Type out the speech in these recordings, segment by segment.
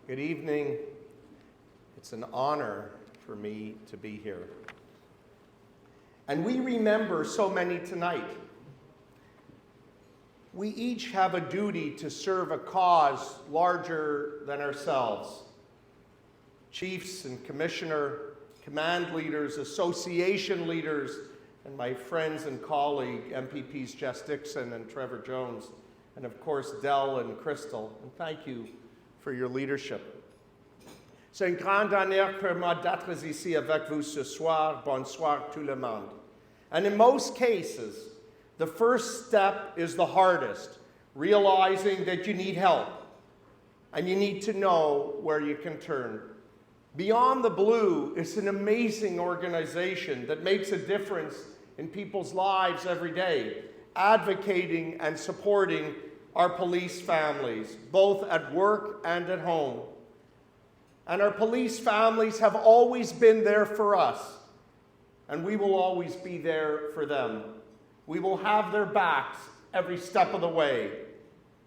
Good evening. It's an honor for me to be here. And we remember so many tonight. We each have a duty to serve a cause larger than ourselves. Chiefs and commissioner, command leaders, association leaders, and my friends and colleague, MPPs Jess Dixon and Trevor Jones, and of course Del and Crystal, and thank you for your leadership. C'est un grand honneur pour moi d'être ici avec vous ce soir. Bonsoir tout le monde. And in most cases, the first step is the hardest, realizing that you need help and you need to know where you can turn. Beyond the Blue is an amazing organization that makes a difference in people's lives every day, advocating and supporting our police families, both at work and at home. And our police families have always been there for us, and we will always be there for them. We will have their backs every step of the way.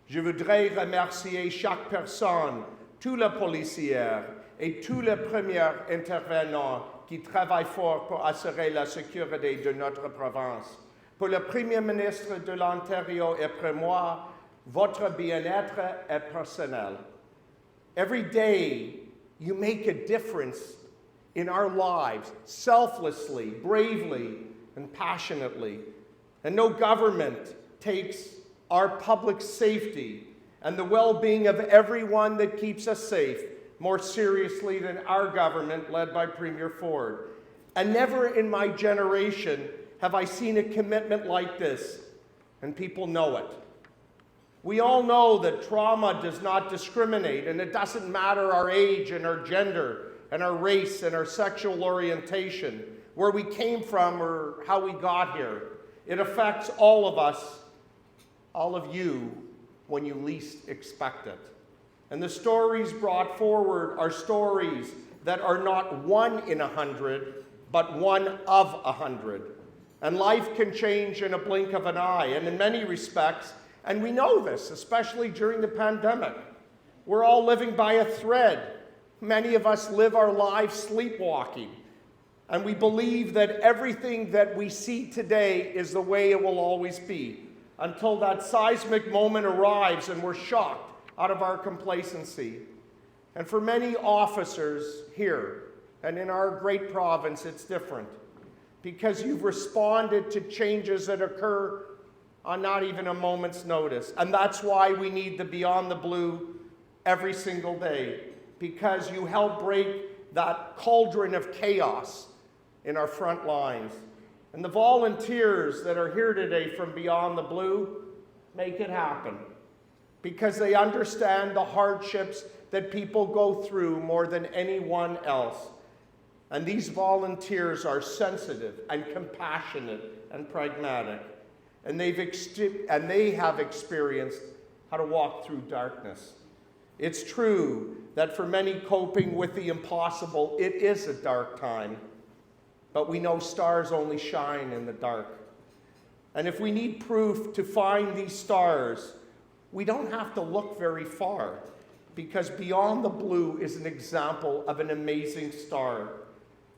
Je voudrais remercier chaque personne, tous les policiers et tous les premiers intervenants qui travaillent fort pour assurer la sécurité de notre province. Pour le Premier ministre de l'Ontario et pour moi, votre bien-être est personnel. Every day, you make a difference in our lives, selflessly, bravely, and passionately. And no government takes our public safety and the well-being of everyone that keeps us safe more seriously than our government, led by Premier Ford. And never in my generation have I seen a commitment like this, and people know it. We all know that trauma does not discriminate, and it doesn't matter our age and our gender and our race and our sexual orientation, where we came from or how we got here. It affects all of us, all of you, when you least expect it. And the stories brought forward are stories that are not 1 in 100, but 1 of 100. And life can change in a blink of an eye, and in many respects, and we know this, especially during the pandemic. We're all living by a thread. Many of us live our lives sleepwalking. And we believe that everything that we see today is the way it will always be, until that seismic moment arrives and we're shocked out of our complacency. And for many officers here and in our great province, it's different, because you've responded to changes that occur on not even a moment's notice. And that's why we need the Beyond the Blue every single day, because you help break that cauldron of chaos in our front lines. And the volunteers that are here today from Beyond the Blue make it happen, because they understand the hardships that people go through more than anyone else. And these volunteers are sensitive and compassionate and pragmatic. And they have experienced how to walk through darkness. It's true that for many coping with the impossible, it is a dark time. But we know stars only shine in the dark. And if we need proof to find these stars, we don't have to look very far, because Beyond the Blue is an example of an amazing star.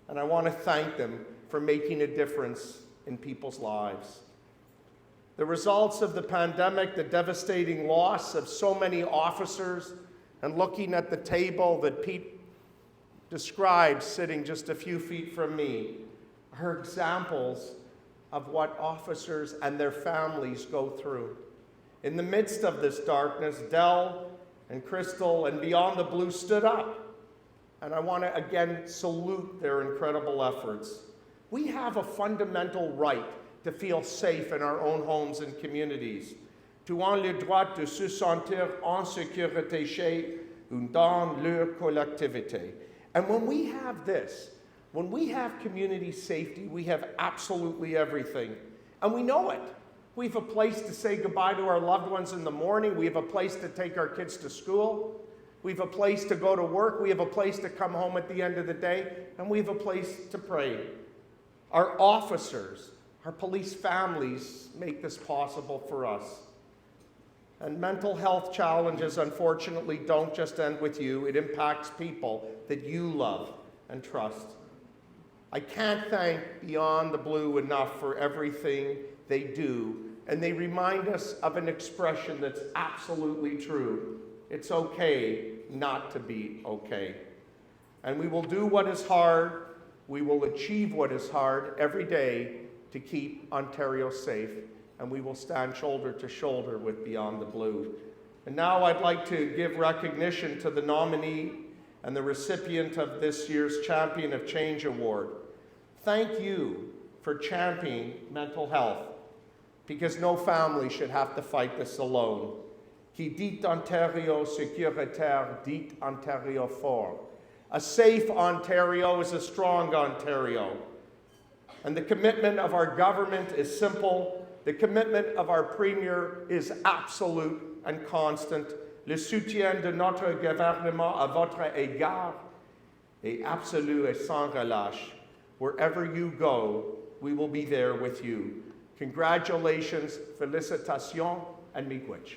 And I want to thank them for making a difference in people's lives. The results of the pandemic, the devastating loss of so many officers, and looking at the table that Pete described sitting just a few feet from me, are examples of what officers and their families go through. In the midst of this darkness, Del and Crystal and Beyond the Blue stood up. And I want to again salute their incredible efforts. We have a fundamental right to feel safe in our own homes and communities, to avoir le droit de se sentir en sécurité chez ou dans leur collectivité. And when we have this, when we have community safety, we have absolutely everything. And we know it. We have a place to say goodbye to our loved ones in the morning. We have a place to take our kids to school. We have a place to go to work. We have a place to come home at the end of the day. And we have a place to pray. Our officers, our police families make this possible for us. And mental health challenges, unfortunately, don't just end with you. It impacts people that you love and trust. I can't thank Beyond the Blue enough for everything they do, and they remind us of an expression that's absolutely true. It's okay not to be okay. And we will do what is hard, we will achieve what is hard every day to keep Ontario safe, and we will stand shoulder to shoulder with Beyond the Blue. And now I'd like to give recognition to the nominee and the recipient of this year's Champion of Change Award. Thank you for championing mental health, because no family should have to fight this alone. Qui dit Ontario sécuritaire, dit Ontario fort. A safe Ontario is a strong Ontario. And the commitment of our government is simple. The commitment of our Premier is absolute and constant. Le soutien de notre gouvernement à votre égard est absolu et sans relâche. Wherever you go, we will be there with you. Congratulations, félicitations, and miigwech.